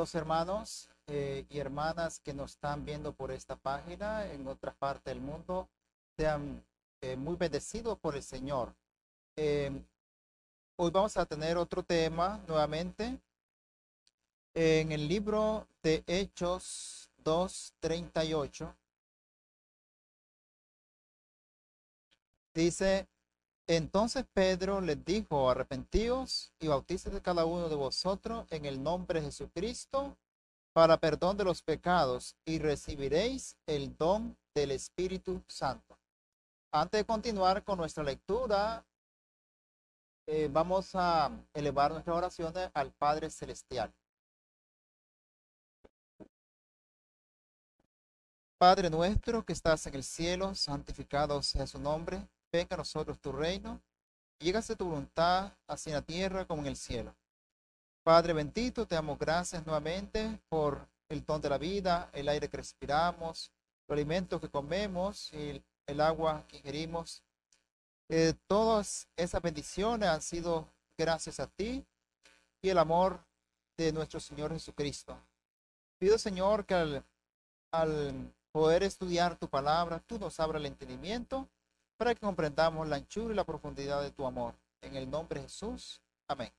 Los hermanos y hermanas que nos están viendo por esta página en otras partes del mundo sean muy bendecidos por el Señor. Eh, Hoy vamos a tener otro tema nuevamente en el libro de Hechos 2:38. Dice, entonces Pedro les dijo, arrepentíos y bautícese cada uno de vosotros en el nombre de Jesucristo para perdón de los pecados y recibiréis el don del Espíritu Santo. Antes de continuar con nuestra lectura, vamos a elevar nuestras oraciones al Padre Celestial. Padre nuestro que estás en el cielo, santificado sea su nombre. Venga a nosotros tu reino. Llegase tu voluntad, así en la tierra como en el cielo. Padre bendito, te damos gracias nuevamente por el don de la vida, el aire que respiramos, los alimentos que comemos y el agua que ingerimos. Todas esas bendiciones han sido gracias a ti y el amor de nuestro Señor Jesucristo. Pido, Señor, que al poder estudiar tu palabra, tú nos abras el entendimiento para que comprendamos la anchura y la profundidad de tu amor. En el nombre de Jesús. Amén.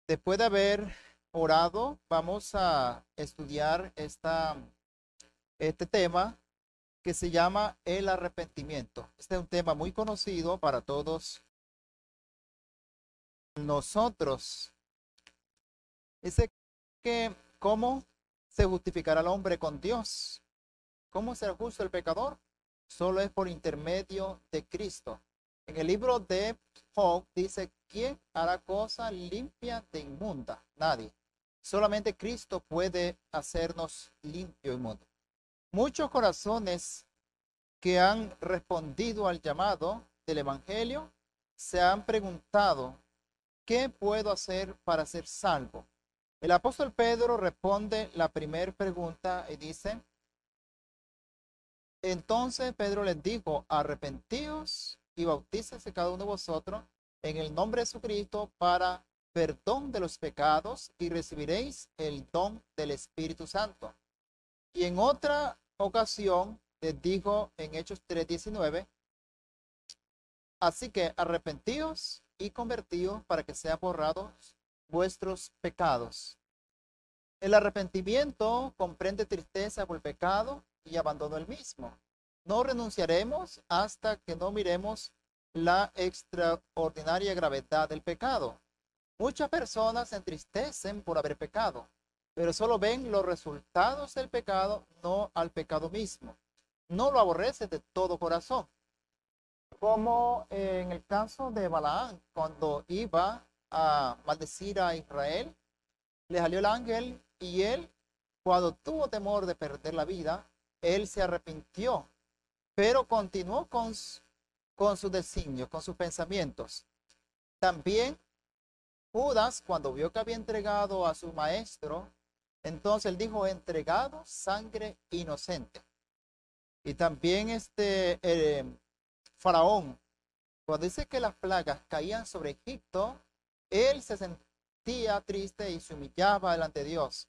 Después de haber orado, vamos a estudiar este tema que se llama el arrepentimiento. Este es un tema muy conocido para todos nosotros. Dice que cómo se justificará el hombre con Dios. ¿Cómo será justo el pecador? Solo es por intermedio de Cristo. En el libro de Job dice, ¿quién hará cosa limpia de inmunda? Nadie. Solamente Cristo puede hacernos limpio y inmundo. Muchos corazones que han respondido al llamado del Evangelio se han preguntado, ¿qué puedo hacer para ser salvo? El apóstol Pedro responde la primera pregunta y dice, entonces Pedro les dijo, arrepentíos y bautícese cada uno de vosotros en el nombre de Jesucristo para perdón de los pecados y recibiréis el don del Espíritu Santo. Y en otra ocasión les dijo en Hechos 3:19, así que arrepentíos y convertíos para que sean borrados vuestros pecados. El arrepentimiento comprende tristeza por el pecado y abandono el mismo. No renunciaremos hasta que no miremos la extraordinaria gravedad del pecado. Muchas personas se entristecen por haber pecado, pero solo ven los resultados del pecado, no al pecado mismo. No lo aborrecen de todo corazón. Como en el caso de Balaam, cuando iba a maldecir a Israel, le salió el ángel y él, cuando tuvo temor de perder la vida, él se arrepintió, pero continuó con su designio, con sus pensamientos. También Judas, cuando vio que había entregado a su maestro, entonces él dijo, entregado sangre inocente. Y también Faraón, cuando dice que las plagas caían sobre Egipto, él se sentía triste y se humillaba delante de Dios.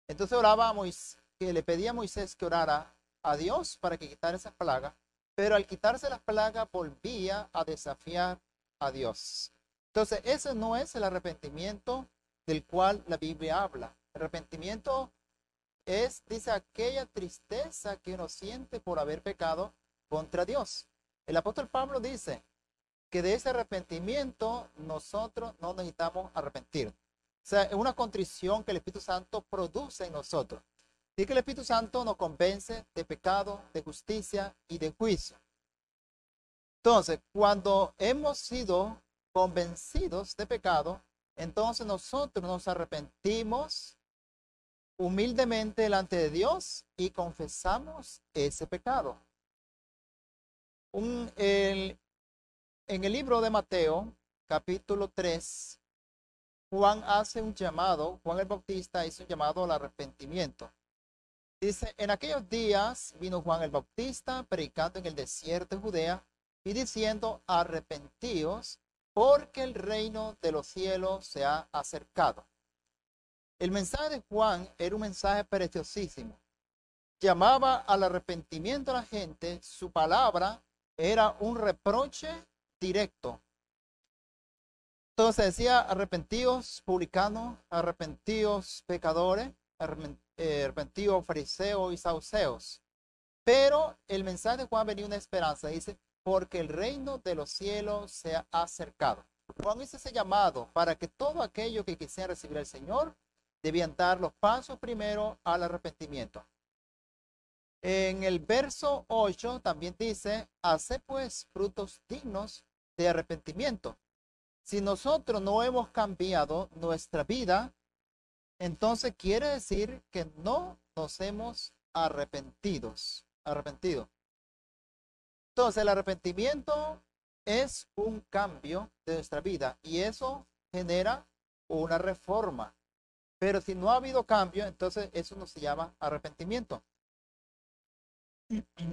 Entonces oraba a Moisés, que le pedía a Moisés que orara a Dios para que quitara esas plagas, pero al quitarse las plagas volvía a desafiar a Dios. Entonces ese no es el arrepentimiento del cual la Biblia habla. El arrepentimiento es, dice, aquella tristeza que uno siente por haber pecado contra Dios. El apóstol Pablo dice que de ese arrepentimiento nosotros no necesitamos arrepentir. O sea, es una contrición que el Espíritu Santo produce en nosotros. Dice que el Espíritu Santo nos convence de pecado, de justicia y de juicio. Entonces, cuando hemos sido convencidos de pecado, entonces nosotros nos arrepentimos humildemente delante de Dios y confesamos ese pecado. En el libro de Mateo, capítulo 3, Juan hace un llamado, Juan el Bautista hizo un llamado al arrepentimiento. Dice, en aquellos días vino Juan el Bautista predicando en el desierto de Judea y diciendo, arrepentíos, porque el reino de los cielos se ha acercado. El mensaje de Juan era un mensaje preciosísimo. Llamaba al arrepentimiento a la gente. Su palabra era un reproche directo. Entonces decía: arrepentidos publicanos, arrepentidos pecadores, arrepentidos fariseos y saduceos. Pero el mensaje de Juan venía una esperanza. Dice: porque el reino de los cielos se ha acercado. Juan hizo ese llamado para que todo aquello que quisieran recibir al Señor debían dar los pasos primero al arrepentimiento. En el verso 8 también dice: haced pues frutos dignos de arrepentimiento. Si nosotros no hemos cambiado nuestra vida, entonces quiere decir que no nos hemos arrepentido. Entonces el arrepentimiento es un cambio de nuestra vida y eso genera una reforma. Pero si no ha habido cambio, entonces eso no se llama arrepentimiento.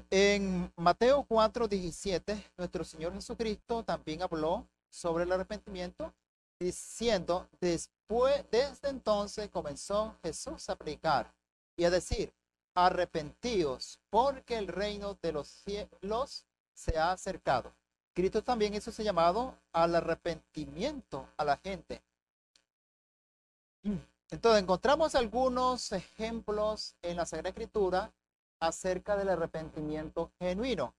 En Mateo 4:17, nuestro Señor Jesucristo también habló sobre el arrepentimiento, diciendo: desde entonces comenzó Jesús a predicar y a decir: arrepentíos, porque el reino de los cielos se ha acercado. Cristo también hizo ese llamado al arrepentimiento a la gente. Entonces encontramos algunos ejemplos en la Sagrada Escritura acerca del arrepentimiento genuino.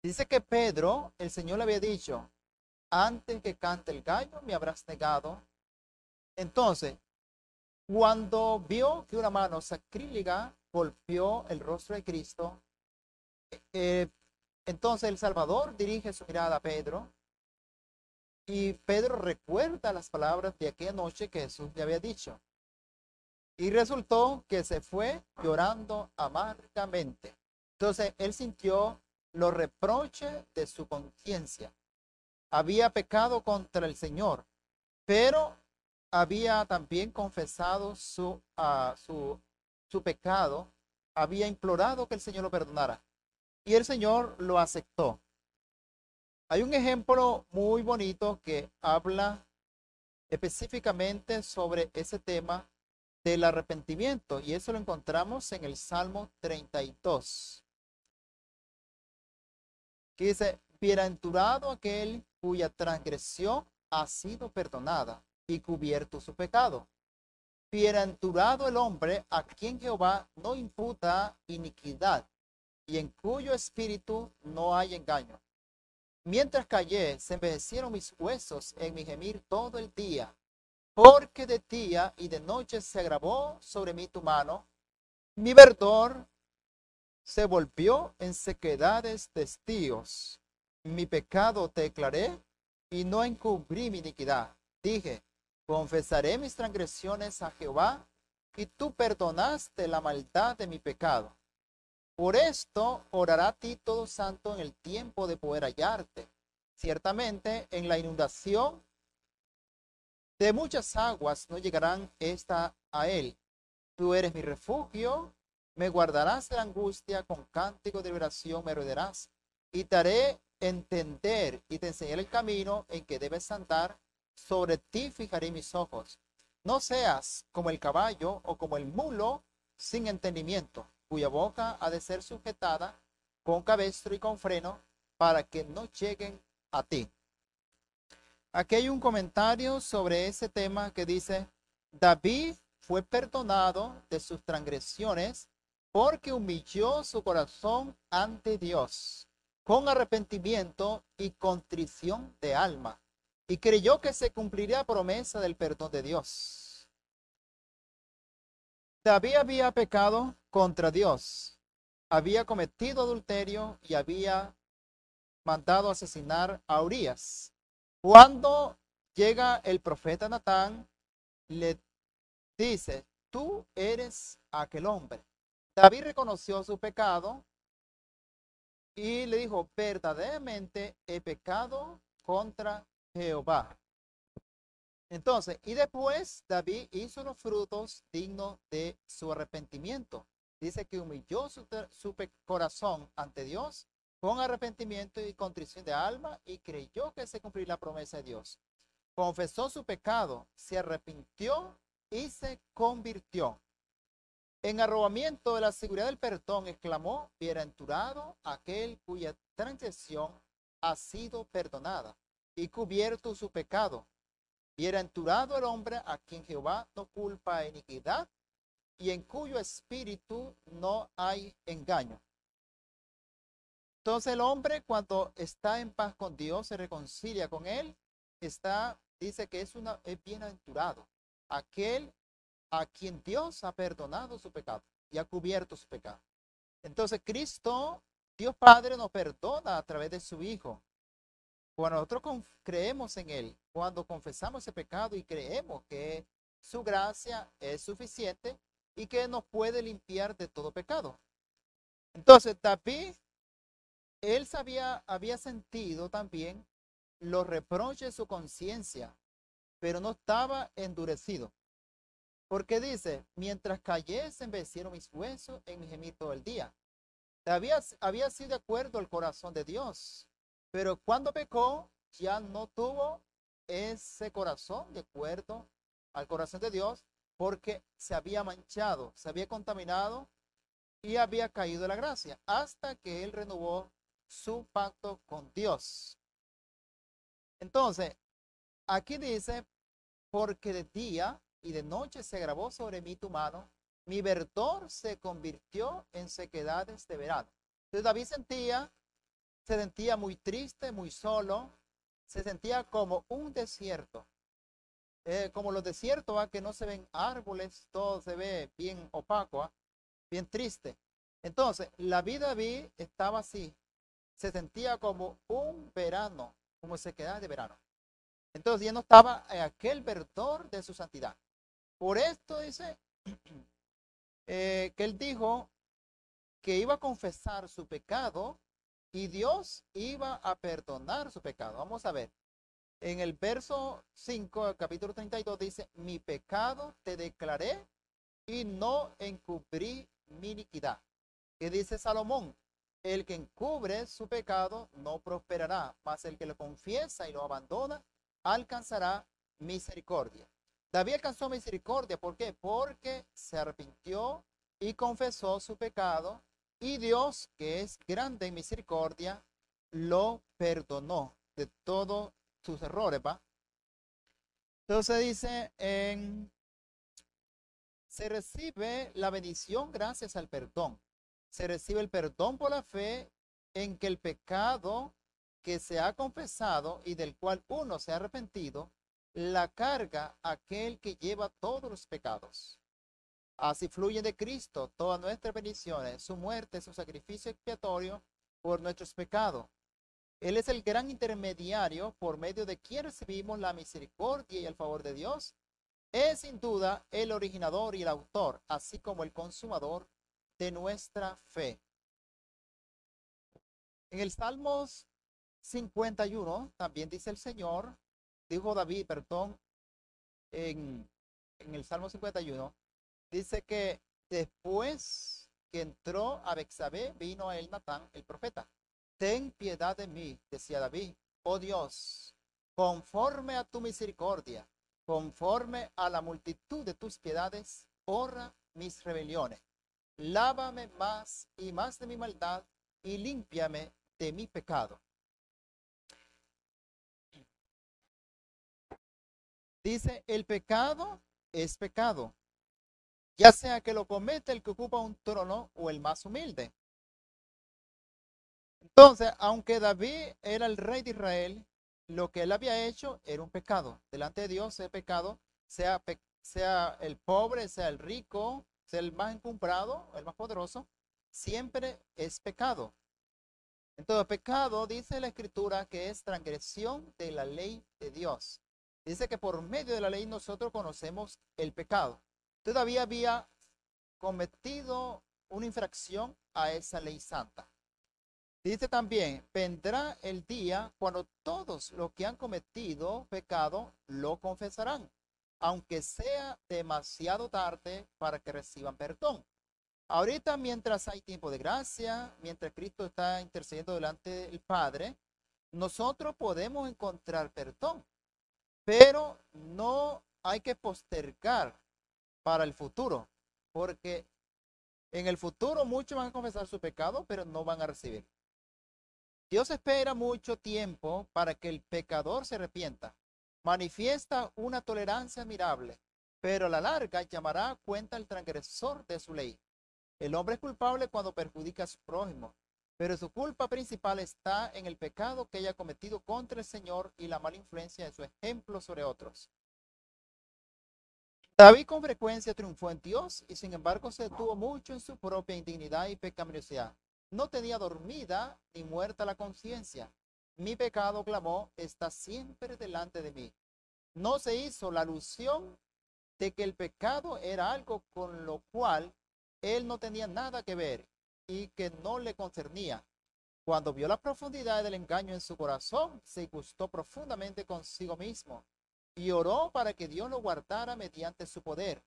Dice que Pedro, el Señor le había dicho: antes que cante el gallo me habrás negado. Entonces, cuando vio que una mano sacrílega golpeó el rostro de Cristo, entonces el Salvador dirige su mirada a Pedro y Pedro recuerda las palabras de aquella noche que Jesús le había dicho. Y resultó que se fue llorando amargamente. Entonces él sintió los reproches de su conciencia. Había pecado contra el Señor, pero había también confesado su pecado, había implorado que el Señor lo perdonara y el Señor lo aceptó. Hay un ejemplo muy bonito que habla específicamente sobre ese tema del arrepentimiento y eso lo encontramos en el Salmo 32, que dice: bienaventurado aquel cuya transgresión ha sido perdonada y cubierto su pecado. Bienaventurado el hombre a quien Jehová no imputa iniquidad y en cuyo espíritu no hay engaño. Mientras callé, se envejecieron mis huesos en mi gemir todo el día, porque de día y de noche se agravó sobre mí tu mano. Mi verdor se volvió en sequedades de estíos. Mi pecado te declaré y no encubrí mi iniquidad. Dije: confesaré mis transgresiones a Jehová, y tú perdonaste la maldad de mi pecado. Por esto orará a ti todo santo en el tiempo de poder hallarte. Ciertamente en la inundación de muchas aguas no llegarán esta a él. Tú eres mi refugio, me guardarás de la angustia, con cántico de liberación me rodearás, y te haré entender y te enseñaré el camino en que debes andar. Sobre ti fijaré mis ojos. No seas como el caballo o como el mulo sin entendimiento, cuya boca ha de ser sujetada con cabestro y con freno, para que no lleguen a ti. Aquí hay un comentario sobre ese tema que dice: David fue perdonado de sus transgresiones porque humilló su corazón ante Dios con arrepentimiento y contrición de alma, y creyó que se cumpliría la promesa del perdón de Dios. David había pecado contra Dios, había cometido adulterio y había mandado asesinar a Urías. Cuando llega el profeta Natán, le dice: tú eres aquel hombre. David reconoció su pecado y le dijo: verdaderamente he pecado contra Jehová. Entonces, y después David hizo los frutos dignos de su arrepentimiento. Dice que humilló su corazón ante Dios con arrepentimiento y contrición de alma y creyó que se cumpliría la promesa de Dios. Confesó su pecado, se arrepintió y se convirtió. En arrobamiento de la seguridad del perdón, exclamó: bienaventurado aquel cuya transgresión ha sido perdonada y cubierto su pecado. Bienaventurado el hombre a quien Jehová no culpa iniquidad y en cuyo espíritu no hay engaño. Entonces el hombre, cuando está en paz con Dios, se reconcilia con él, dice que es bienaventurado aquel a quien Dios ha perdonado su pecado y ha cubierto su pecado. Entonces Cristo, Dios Padre, nos perdona a través de su Hijo. Cuando nosotros creemos en Él, cuando confesamos ese pecado y creemos que su gracia es suficiente y que nos puede limpiar de todo pecado. Entonces David, él había sentido también los reproches de su conciencia, pero no estaba endurecido. Porque dice: mientras callé, se envejecieron mis huesos en mi gemir todo el día. Había sido de acuerdo al corazón de Dios, pero cuando pecó, ya no tuvo ese corazón de acuerdo al corazón de Dios, porque se había manchado, se había contaminado y había caído de la gracia, hasta que él renovó su pacto con Dios. Entonces, aquí dice: porque de día y de noche se agravó sobre mí tu mano, mi verdor se convirtió en sequedades de verano. Entonces David se sentía muy triste, muy solo, se sentía como un desierto, como los desiertos, que no se ven árboles, todo se ve bien opaco, bien triste. Entonces la vida de David estaba así, se sentía como un verano, como sequedad de verano. Entonces ya no estaba en aquel verdor de su santidad. Por esto dice que él dijo que iba a confesar su pecado y Dios iba a perdonar su pecado. Vamos a ver. En el verso 5 del capítulo 32 dice: mi pecado te declaré y no encubrí mi iniquidad. ¿Qué dice Salomón? El que encubre su pecado no prosperará, mas el que lo confiesa y lo abandona alcanzará misericordia. David alcanzó misericordia. ¿Por qué? Porque se arrepintió y confesó su pecado, y Dios, que es grande en misericordia, lo perdonó de todos sus errores, ¿va? Entonces dice, se recibe la bendición gracias al perdón. Se recibe el perdón por la fe en que el pecado que se ha confesado y del cual uno se ha arrepentido, la carga aquel que lleva todos los pecados. Así fluyen de Cristo todas nuestras bendiciones, su muerte, su sacrificio expiatorio por nuestros pecados. Él es el gran intermediario por medio de quien recibimos la misericordia y el favor de Dios. Es sin duda el originador y el autor, así como el consumador de nuestra fe. En el Salmos 51 también dice el Señor, dijo David, perdón, en el Salmo 51, dice que después que entró a Betsabé, vino a él Natán, el profeta. Ten piedad de mí, decía David, oh Dios, conforme a tu misericordia, conforme a la multitud de tus piedades, borra mis rebeliones. Lávame más y más de mi maldad y límpiame de mi pecado. Dice: el pecado es pecado, ya sea que lo cometa el que ocupa un trono o el más humilde. Entonces, aunque David era el rey de Israel, lo que él había hecho era un pecado. Delante de Dios es pecado, sea el pobre, sea el rico, sea el más encumbrado, el más poderoso, siempre es pecado. Entonces, pecado, dice la Escritura, que es transgresión de la ley de Dios. Dice que por medio de la ley nosotros conocemos el pecado. Todavía había cometido una infracción a esa ley santa. Dice también: vendrá el día cuando todos los que han cometido pecado lo confesarán, aunque sea demasiado tarde para que reciban perdón. Ahorita, mientras hay tiempo de gracia, mientras Cristo está intercediendo delante del Padre, nosotros podemos encontrar perdón, pero no hay que postergar para el futuro, porque en el futuro muchos van a confesar su pecado, pero no van a recibir. Dios espera mucho tiempo para que el pecador se arrepienta. Manifiesta una tolerancia admirable, pero a la larga llamará a cuenta al transgresor de su ley. El hombre es culpable cuando perjudica a su prójimo, pero su culpa principal está en el pecado que haya cometido contra el Señor y la mala influencia de su ejemplo sobre otros. David con frecuencia triunfó en Dios y sin embargo se detuvo mucho en su propia indignidad y pecaminosidad. No tenía dormida ni muerta la conciencia. Mi pecado, clamó, está siempre delante de mí. No se hizo la alusión de que el pecado era algo con lo cual él no tenía nada que ver y que no le concernía. Cuando vio la profundidad del engaño en su corazón, se gustó profundamente consigo mismo y oró para que Dios lo guardara mediante su poder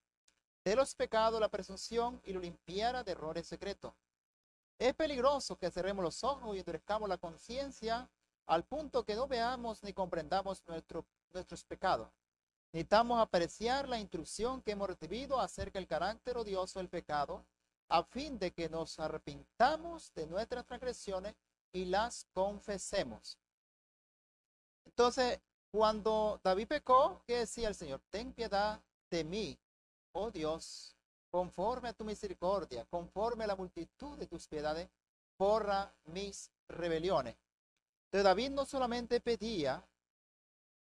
de los pecados, la presunción y lo limpiara de errores secretos. Es peligroso que cerremos los ojos y endurezcamos la conciencia al punto que no veamos ni comprendamos nuestros pecados. Necesitamos apreciar la instrucción que hemos recibido acerca del carácter odioso del pecado, a fin de que nos arrepintamos de nuestras transgresiones y las confesemos. Entonces, cuando David pecó, ¿qué decía el Señor? Ten piedad de mí, oh Dios, conforme a tu misericordia, conforme a la multitud de tus piedades, borra mis rebeliones. Entonces, David no solamente pedía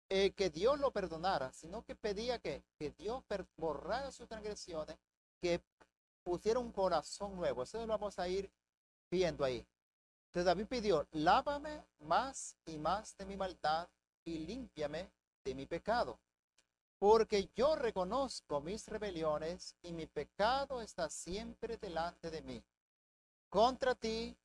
que Dios lo perdonara, sino que pedía que Dios borrara sus transgresiones, que pusiera un corazón nuevo. Eso lo vamos a ir viendo ahí. Entonces David pidió, lávame más y más de mi maldad y límpiame de mi pecado, porque yo reconozco mis rebeliones y mi pecado está siempre delante de mí. Contra ti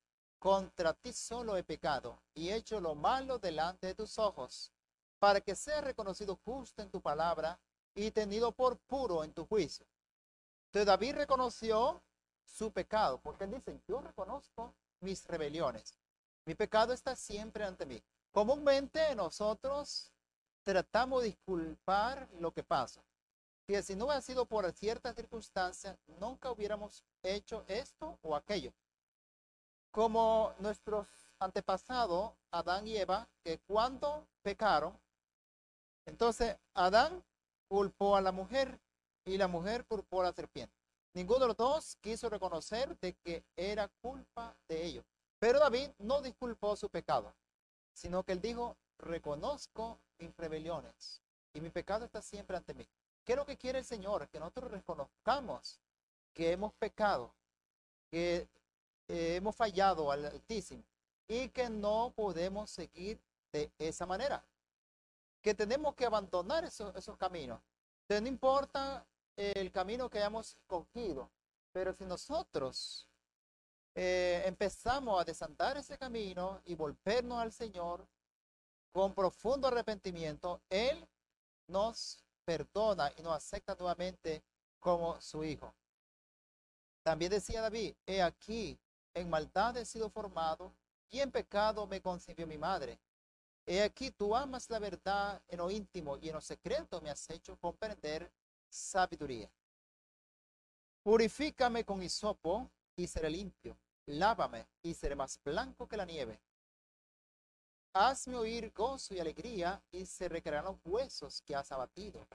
solo he pecado y he hecho lo malo delante de tus ojos, para que sea reconocido justo en tu palabra y tenido por puro en tu juicio. Entonces David reconoció su pecado, porque él dice, yo reconozco mis rebeliones. Mi pecado está siempre ante mí. Comúnmente nosotros tratamos de disculpar lo que pasa. Que si no hubiera sido por ciertas circunstancias, nunca hubiéramos hecho esto o aquello. Como nuestros antepasados, Adán y Eva, que cuando pecaron, entonces Adán culpó a la mujer y la mujer culpó a la serpiente. Ninguno de los dos quiso reconocer de que era culpa de ellos. Pero David no disculpó su pecado, sino que él dijo, reconozco mis rebeliones y mi pecado está siempre ante mí. ¿Qué es lo que quiere el Señor? Que nosotros reconozcamos que hemos pecado, que hemos fallado al Altísimo y que no podemos seguir de esa manera, que tenemos que abandonar esos caminos. Entonces no importa el camino que hayamos escogido, pero si nosotros empezamos a desandar ese camino y volvernos al Señor con profundo arrepentimiento, Él nos perdona y nos acepta nuevamente como su hijo. También decía David, he aquí, en maldad he sido formado y en pecado me concibió mi madre. He aquí, tú amas la verdad en lo íntimo y en lo secreto me has hecho comprender sabiduría. Purifícame con hisopo y seré limpio. Lávame y seré más blanco que la nieve. Hazme oír gozo y alegría y se recrearán los huesos que has abatido.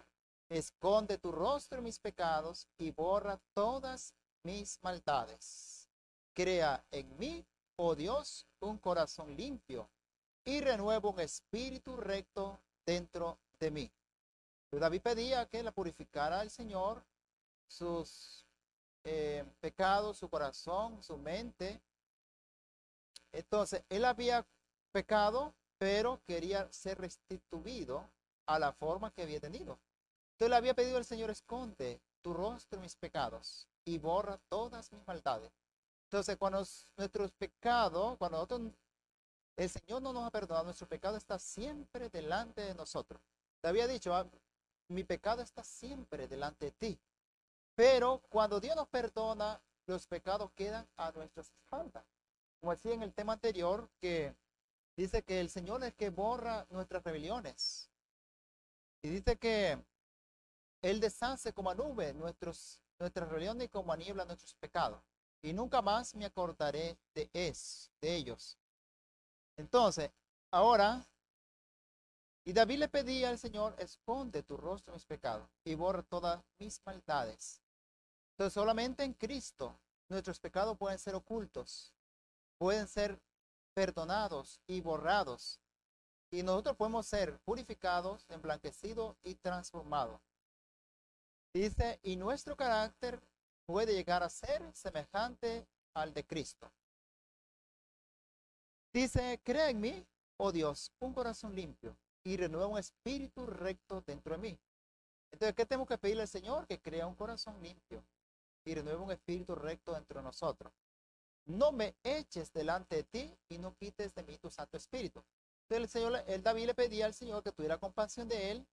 Esconde tu rostro en mis pecados y borra todas mis maldades. Crea en mí, oh Dios, un corazón limpio y renueva un espíritu recto dentro de mí. David pedía que la purificara el Señor sus pecados, su corazón, su mente. Entonces, él había pecado, pero quería ser restituido a la forma que había tenido. Entonces le había pedido al Señor, esconde tu rostro en mis pecados y borra todas mis maldades. Entonces, cuando nuestros pecados, cuando nosotros, el Señor no nos ha perdonado, nuestro pecado está siempre delante de nosotros. Te había dicho, mi pecado está siempre delante de ti. Pero cuando Dios nos perdona, los pecados quedan a nuestras espaldas. Como decía en el tema anterior, que dice que el Señor es que borra nuestras rebeliones. Y dice que Él deshace como a nube nuestras rebeliones y como a niebla nuestros pecados. Y nunca más me acordaré de ellos. Entonces, ahora, y David le pedía al Señor, esconde tu rostro en mis pecados y borra todas mis maldades. Entonces, solamente en Cristo nuestros pecados pueden ser ocultos, pueden ser perdonados y borrados. Y nosotros podemos ser purificados, emblanquecidos y transformados. Dice, y nuestro carácter puede llegar a ser semejante al de Cristo. Dice, crea en mí, oh Dios, un corazón limpio y renueva un espíritu recto dentro de mí. Entonces, ¿qué tenemos que pedirle al Señor? Que crea un corazón limpio y renueva un espíritu recto dentro de nosotros. No me eches delante de ti y no quites de mí tu Santo Espíritu. Entonces David le pedía al Señor que tuviera compasión de él,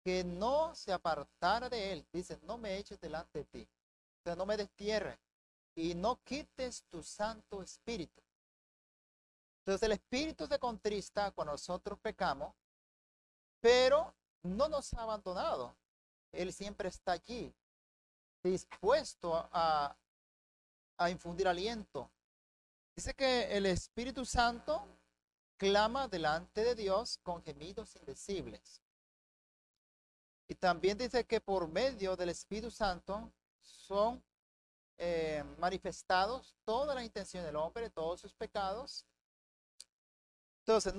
que no se apartara de él. Dice, no me eches delante de ti. O sea, no me destierres y no quites tu Santo Espíritu. Entonces el Espíritu se contrista cuando nosotros pecamos, pero no nos ha abandonado. Él siempre está allí, dispuesto a infundir aliento. Dice que el Espíritu Santo clama delante de Dios con gemidos indecibles. Y también dice que por medio del Espíritu Santo son manifestados todas las intenciones del hombre, todos sus pecados. Entonces,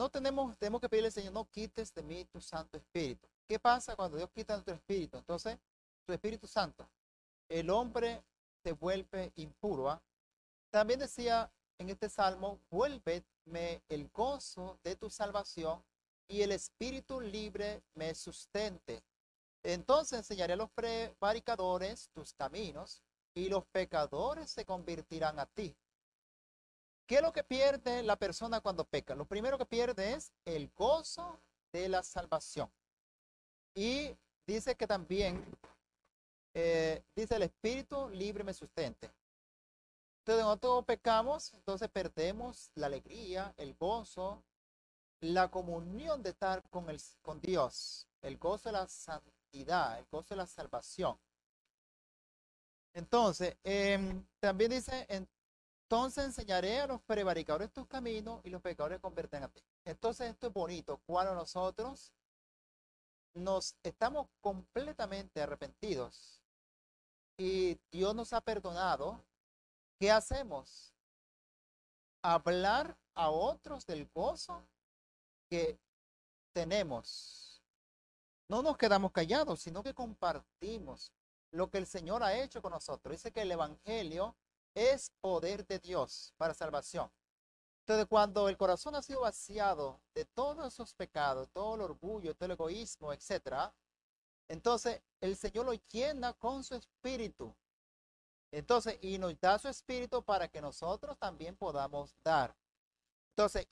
tenemos que pedirle al Señor, no quites de mí tu Santo Espíritu. ¿Qué pasa cuando Dios quita nuestro espíritu? Entonces, su Espíritu Santo, el hombre se vuelve impuro. ¿Ah? También decía en este salmo, vuélveme el gozo de tu salvación y el espíritu libre me sustente. Entonces enseñaré a los prevaricadores tus caminos y los pecadores se convertirán a ti. ¿Qué es lo que pierde la persona cuando peca? Lo primero que pierde es el gozo de la salvación. Y dice que también, dice el espíritu libre me sustente. Entonces, cuando todos pecamos, entonces perdemos la alegría, el gozo, la comunión de estar con Dios, el gozo de la santidad, el gozo de la salvación. Entonces, también dice, entonces enseñaré a los prevaricadores tus caminos y los pecadores convierten a ti. Entonces, esto es bonito. Cuando nosotros nos estamos completamente arrepentidos y Dios nos ha perdonado, ¿qué hacemos? Hablar a otros del gozo que tenemos. No nos quedamos callados, sino que compartimos lo que el Señor ha hecho con nosotros. Dice que el Evangelio es poder de Dios para salvación. Entonces, cuando el corazón ha sido vaciado de todos esos pecados, todo el orgullo, todo el egoísmo, etcétera, entonces el Señor lo llena con su espíritu. Entonces, y nos da su espíritu para que nosotros también podamos dar. Entonces,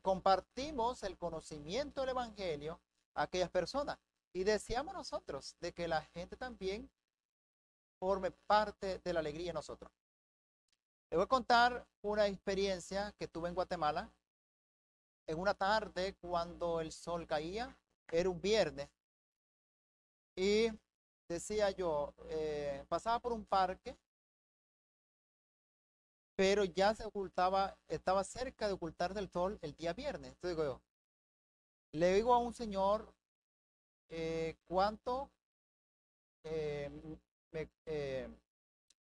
compartimos el conocimiento del Evangelio a aquellas personas. Y deseamos nosotros de que la gente también forme parte de la alegría de nosotros. Les voy a contar una experiencia que tuve en Guatemala. En una tarde, cuando el sol caía, era un viernes. Y decía yo, pasaba por un parque, pero ya se ocultaba, estaba cerca de ocultar del sol el día viernes. Entonces digo yo, le digo a un señor, ¿cuánto eh, me, eh,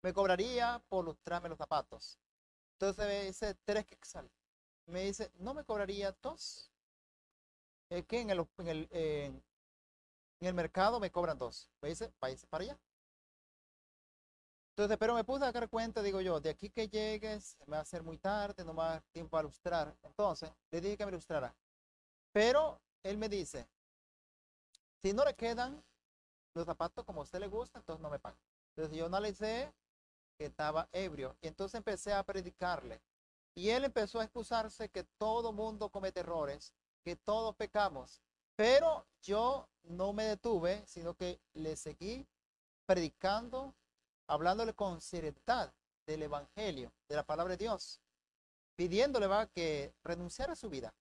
me cobraría por lustrarme los zapatos? Entonces me dice 3 quetzales. Me dice, ¿no me cobraría 2? Es que en el mercado me cobran 2. Me dice, váyase para allá. Entonces, pero me puse a dar cuenta, digo yo, de aquí que llegues, me va a hacer muy tarde, no me va a dar tiempo a lustrar. Entonces, le dije que me lustrara. Pero él me dice, si no le quedan los zapatos como a usted le gusta, entonces no me paga. Entonces yo analicé que estaba ebrio y entonces empecé a predicarle. Y él empezó a excusarse que todo mundo comete errores, que todos pecamos. Pero yo no me detuve, sino que le seguí predicando hablándole con seriedad del evangelio, de la palabra de Dios, pidiéndole va que renunciara a su vida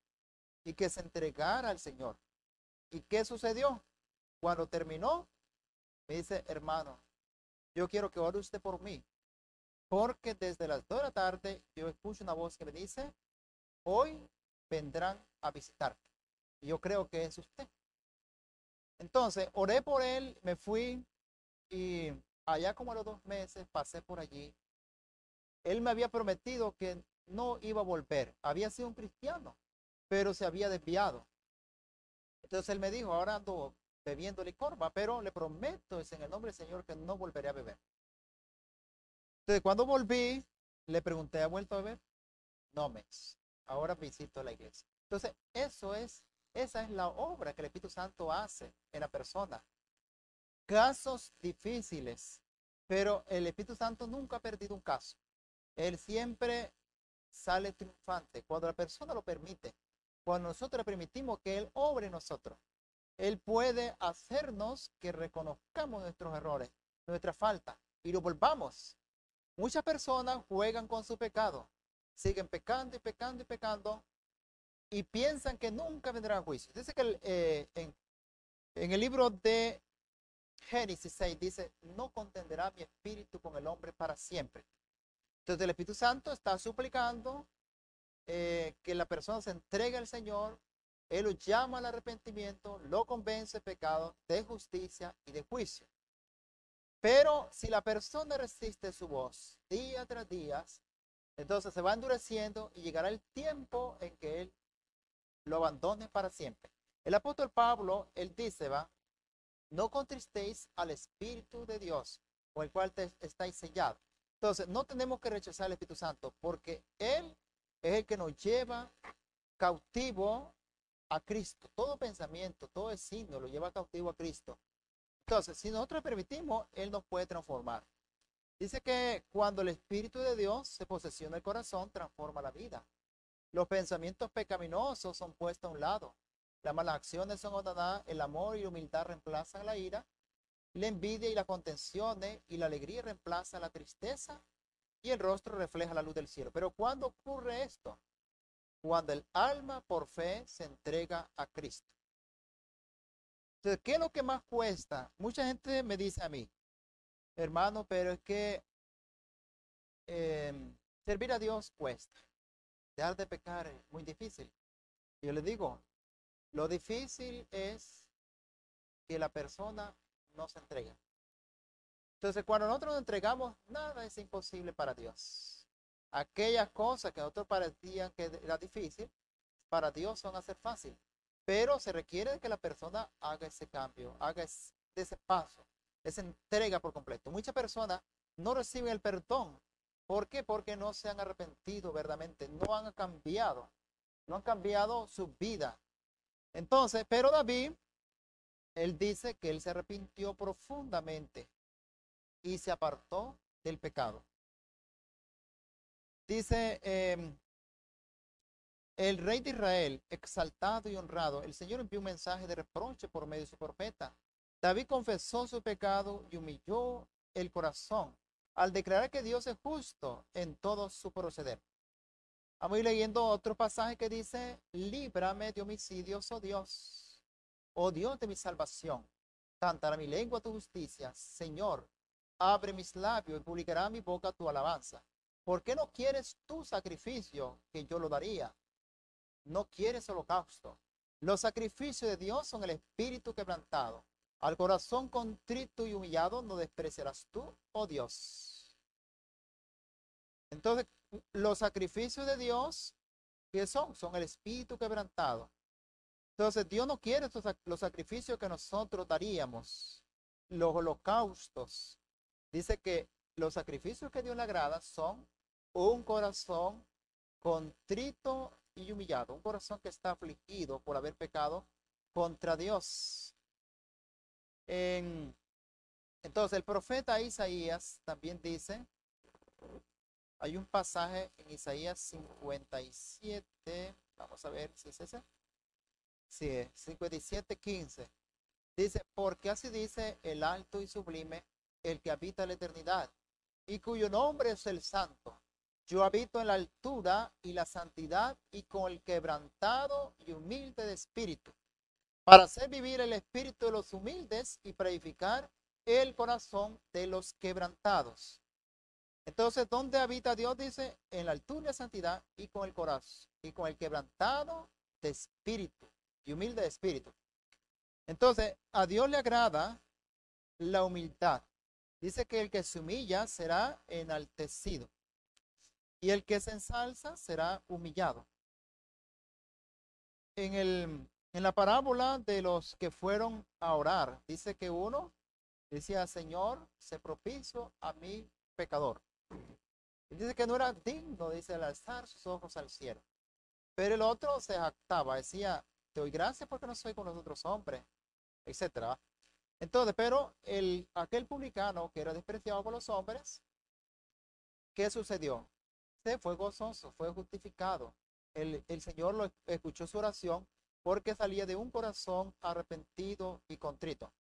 y que se entregara al Señor. ¿Y qué sucedió? Cuando terminó, me dice, hermano, yo quiero que ore usted por mí, porque desde las 2 de la tarde yo escucho una voz que me dice, hoy vendrán a visitarte. Y yo creo que es usted. Entonces, oré por él, me fui y allá como a los 2 meses pasé por allí. Él me había prometido que no iba a volver. Había sido un cristiano, pero se había desviado. Entonces él me dijo, ahora ando bebiendo licor, ¿va? Pero le prometo es en el nombre del Señor que no volveré a beber. Entonces cuando volví, le pregunté, ¿ha vuelto a beber? No, mes. Ahora visito la iglesia. Entonces esa es la obra que el Espíritu Santo hace en la persona. Casos difíciles, pero el Espíritu Santo nunca ha perdido un caso. Él siempre sale triunfante cuando la persona lo permite. Cuando nosotros le permitimos que Él obre en nosotros, Él puede hacernos que reconozcamos nuestros errores, nuestra falta y lo volvamos. Muchas personas juegan con su pecado, siguen pecando y pecando y pecando y piensan que nunca vendrá a juicio. Dice que en el libro de Génesis 6 dice, no contenderá mi espíritu con el hombre para siempre. Entonces el Espíritu Santo está suplicando que la persona se entregue al Señor, Él lo llama al arrepentimiento, lo convence de pecado, de justicia y de juicio. Pero si la persona resiste su voz día tras día, entonces se va endureciendo y llegará el tiempo en que Él lo abandone para siempre. El apóstol Pablo, él dice, va, no contristéis al Espíritu de Dios, con el cual estáis sellados. Entonces, no tenemos que rechazar al Espíritu Santo, porque Él es el que nos lleva cautivo a Cristo. Todo pensamiento, todo signo lo lleva cautivo a Cristo. Entonces, si nosotros permitimos, Él nos puede transformar. Dice que cuando el Espíritu de Dios se posesiona el corazón, transforma la vida. Los pensamientos pecaminosos son puestos a un lado. Las malas acciones son abandonadas, el amor y la humildad reemplazan la ira, la envidia y las contenciones y la alegría reemplazan la tristeza y el rostro refleja la luz del cielo. Pero ¿cuándo ocurre esto? Cuando el alma por fe se entrega a Cristo. Entonces, ¿qué es lo que más cuesta? Mucha gente me dice a mí, hermano, pero es que eh, servir a Dios cuesta. Dejar de pecar es muy difícil. Yo le digo, lo difícil es que la persona no se entregue. Entonces, cuando nosotros nos entregamos, nada es imposible para Dios. Aquellas cosas que a nosotros parecían que era difícil, para Dios son a ser fácil. Pero se requiere de que la persona haga ese cambio, haga ese paso, esa entrega por completo. Muchas personas no reciben el perdón. ¿Por qué? Porque no se han arrepentido verdaderamente, no han cambiado su vida. Entonces, pero David, él dice que él se arrepintió profundamente y se apartó del pecado. Dice el rey de Israel, exaltado y honrado, el Señor envió un mensaje de reproche por medio de su profeta. David confesó su pecado y humilló el corazón al declarar que Dios es justo en todo su proceder. Vamos a ir leyendo otro pasaje que dice, líbrame de homicidios, oh Dios de mi salvación. Cantará mi lengua tu justicia, Señor. Abre mis labios y publicará mi boca tu alabanza. ¿Por qué no quieres tu sacrificio que yo lo daría? No quieres holocausto. Los sacrificios de Dios son el espíritu quebrantado. Al corazón contrito y humillado no despreciarás tú, oh Dios. Entonces, los sacrificios de Dios, ¿qué son? Son el espíritu quebrantado. Entonces, Dios no quiere los sacrificios que nosotros daríamos, los holocaustos. Dice que los sacrificios que Dios le agrada son un corazón contrito y humillado, un corazón que está afligido por haber pecado contra Dios. Entonces, el profeta Isaías también dice, hay un pasaje en Isaías 57, vamos a ver si es ese. Sí, 57:15. Dice, porque así dice el alto y sublime, el que habita la eternidad. y cuyo nombre es el Santo. Yo habito en la altura y la santidad y con el quebrantado y humilde de espíritu, para hacer vivir el espíritu de los humildes y para edificar el corazón de los quebrantados. Entonces, ¿dónde habita Dios? Dice, en la altura y la santidad y con el corazón y con el quebrantado de espíritu y humilde de espíritu. Entonces, a Dios le agrada la humildad. Dice que el que se humilla será enaltecido y el que se ensalza será humillado. En la parábola de los que fueron a orar, dice que uno decía, Señor, sé propicio a mi pecador. Y dice que no era digno, dice, de alzar sus ojos al cielo. Pero el otro se jactaba, decía, te doy gracias porque no soy con los otros hombres, etcétera. Entonces, pero aquel publicano que era despreciado por los hombres, ¿qué sucedió? Se fue gozoso, fue justificado. El Señor lo escuchó su oración porque salía de un corazón arrepentido y contrito.